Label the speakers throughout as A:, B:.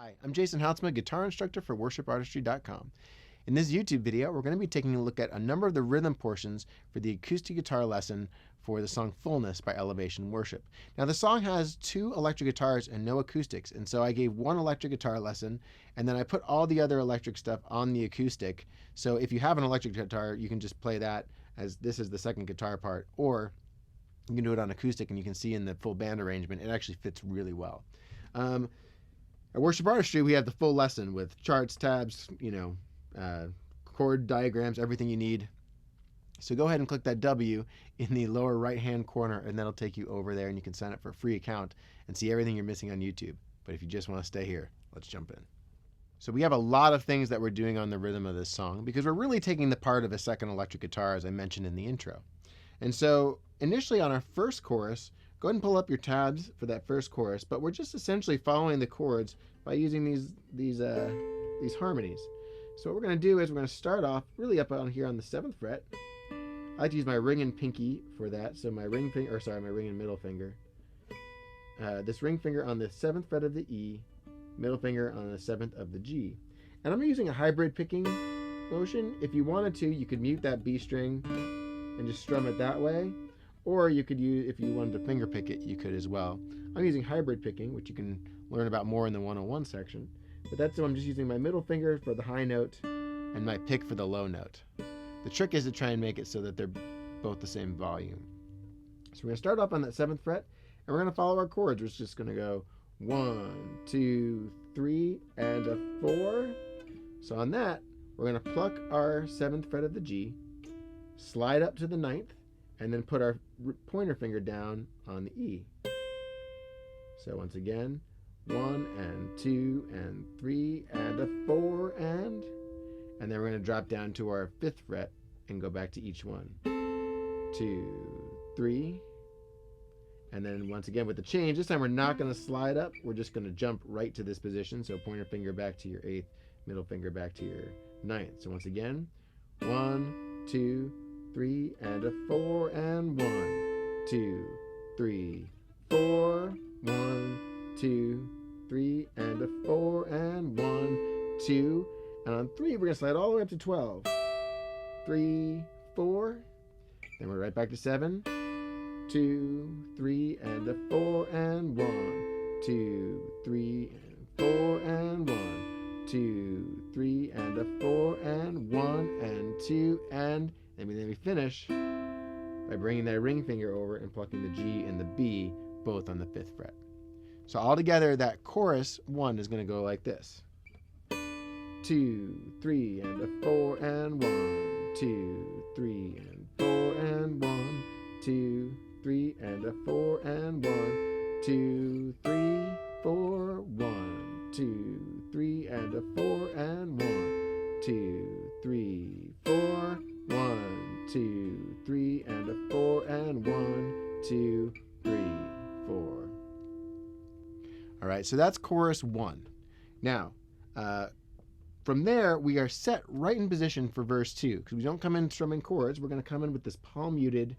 A: Hi, I'm Jason Houtsma, guitar instructor for worshipartistry.com. In this YouTube video, we're going to be taking a look at a number of the rhythm portions for the acoustic guitar lesson for the song Fullness by Elevation Worship. Now, the song has 2 electric guitars and no acoustics, and so I gave 1 electric guitar lesson, and then I put all the other electric stuff on the acoustic. So if you have an electric guitar, you can just play that as this is the second guitar part, or you can do it on acoustic, and you can see in the full band arrangement, it actually fits really well. At Worship Artistry, we have the full lesson with charts, tabs, chord diagrams, everything you need. So go ahead and click that W in the lower right-hand corner, and that'll take you over there, and you can sign up for a free account and see everything you're missing on YouTube. But if you just want to stay here, let's jump in. So we have a lot of things that we're doing on the rhythm of this song because we're really taking the part of a second electric guitar, as I mentioned in the intro. And so initially on our first chorus, go ahead and pull up your tabs for that first chorus, but we're just essentially following the chords by using these harmonies. So what we're going to do is we're going to start off really up on here on the 7th fret. I like to use my ring and pinky for that, so my ring and middle finger. This ring finger on the 7th fret of the E, middle finger on the 7th of the G. And I'm using a hybrid picking motion. If you wanted to, you could mute that B string and just strum it that way. Or you could use, if you wanted to finger pick it, you could as well. I'm using hybrid picking, which you can learn about more in the 101 section. But that's so I'm just using my middle finger for the high note and my pick for the low note. The trick is to try and make it so that they're both the same volume. So we're going to start off on that 7th fret, and we're going to follow our chords. We're just going to go 1, 2, 3, and a 4. So on that, we're going to pluck our 7th fret of the G, slide up to the 9th, and then put our pointer finger down on the E. So once again, 1 and 2 and 3 and a 4 and then we're going to drop down to our 5th fret and go back to each one. 2, 3, and then once again with the change, this time we're not going to slide up, we're just going to jump right to this position. So pointer finger back to your 8th, middle finger back to your 9th. So once again, 1, 2, 3 and a 4 and 1, 2, 3, 4, 1, 2, 3 and a 4 and 1, 2, and on 3 we're going to slide all the way up to 12. 3, 4, then we're right back to 7, 2, 3 and a 4 and 1, 2, 3 and 4 and 1, 2, 3 and a 4 and 1 and 2 and then we finish by bringing that ring finger over and plucking the G and the B both on the 5th fret. So altogether, that chorus 1 is going to go like this. 2, 3 and a 4 and 1, 2, 3 and 4 and 1, 2, 3 and a 4 and 1, 2, 3, 4, 1, 2, 3 and a 4 and 1, 2, 3, 4, 1, 2, 3 and a 4 and 1, 2, 3, 4. All right, so that's chorus 1. Now, from there, we are set right in position for verse 2 because we don't come in strumming chords. We're going to come in with this palm muted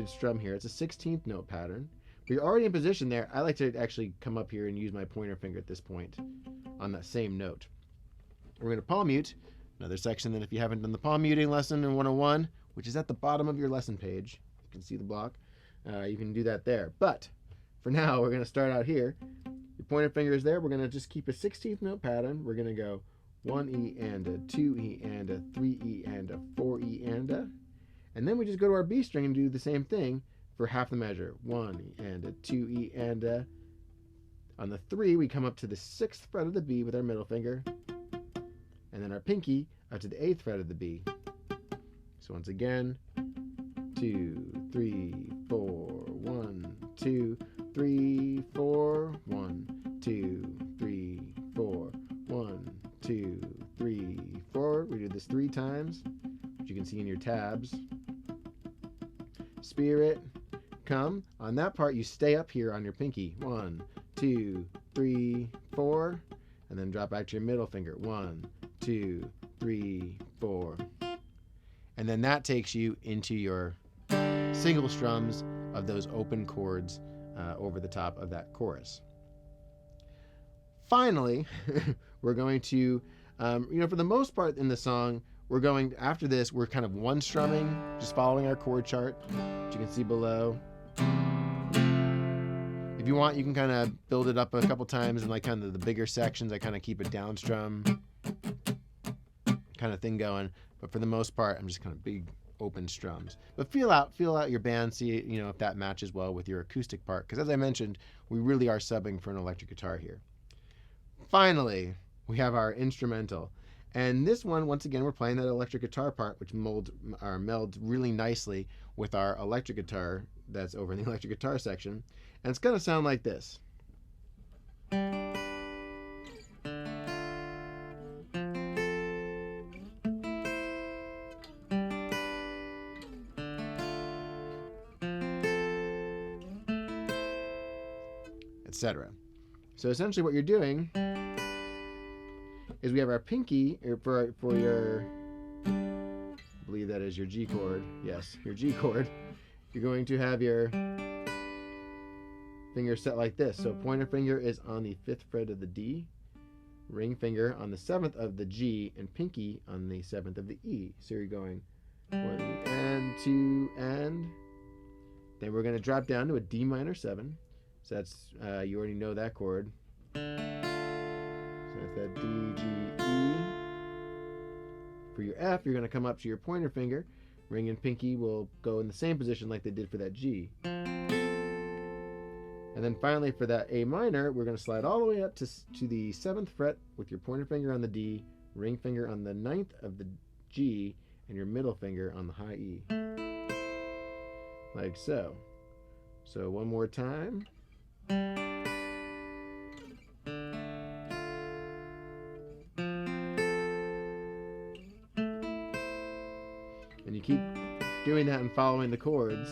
A: strum here. It's a 16th note pattern. But you're already in position there. I like to actually come up here and use my pointer finger at this point on that same note. We're going to palm mute. Another section that if you haven't done the palm muting lesson in 101, which is at the bottom of your lesson page, you can see the block, you can do that there. But for now, we're going to start out here. Your pointer finger is there. We're going to just keep a 16th note pattern. We're going to go 1E and a 2E and a 3E and a 4E and a. And then we just go to our B string and do the same thing for half the measure. 1E and a 2E and a. On the 3, we come up to the 6th fret of the B with our middle finger. And then our pinky up to the 8th fret of the B. So once again, 2, 3, 4, 1, 2, 3, 4, 1, 2, 3, 4, 1, 2, 3, 4. We do this 3 times, which you can see in your tabs. Spirit, come. On that part, you stay up here on your pinky. 1, 2, 3, 4, and then drop back to your middle finger. 1, 2, 3, 4. And then that takes you into your single strums of those open chords over the top of that chorus. finally, we're going to, for the most part in the song, we're going, after this, we're kind of one strumming, just following our chord chart, which you can see below. If you want, you can kind of build it up a couple times in like kind of the bigger sections. I kind of keep a down strum kind of thing going. But for the most part, I'm just kind of big open strums. But feel out your band, see if that matches well with your acoustic part. Because as I mentioned, we really are subbing for an electric guitar here. Finally, we have our instrumental. And this one, once again, we're playing that electric guitar part, which melds really nicely with our electric guitar that's over in the electric guitar section. And it's going to sound like this. Etc. So essentially what you're doing is we have our pinky for your, I believe that is your G chord. Yes, your G chord. You're going to have your finger set like this. So pointer finger is on the 5th fret of the D, ring finger on the 7th of the G, and pinky on the 7th of the E. So you're going 1 and 2 and. Then we're going to drop down to a D minor 7. So that's, you already know that chord. So that's that D, G, E. For your F, you're going to come up to your pointer finger. Ring and pinky will go in the same position like they did for that G. And then finally for that A minor, we're going to slide all the way up to the 7th fret with your pointer finger on the D, ring finger on the 9th of the G, and your middle finger on the high E. Like so. So one more time. And you keep doing that and following the chords.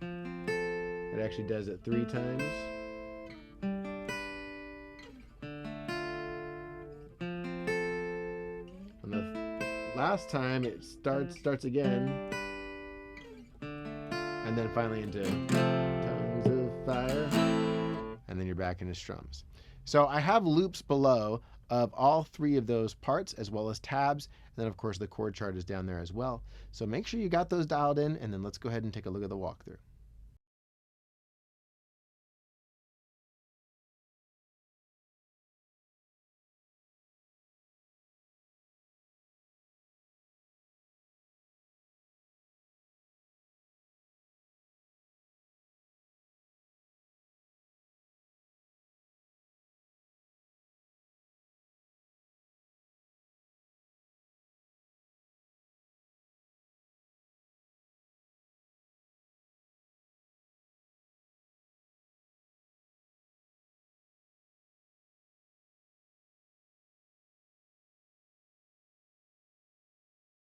A: It actually does it 3 times. And the last time it starts again. And then finally into tongues of fire. And then you're back into strums. So I have loops below of all 3 of those parts, as well as tabs. And then of course the chord chart is down there as well. So make sure you got those dialed in, and then let's go ahead and take a look at the walkthrough.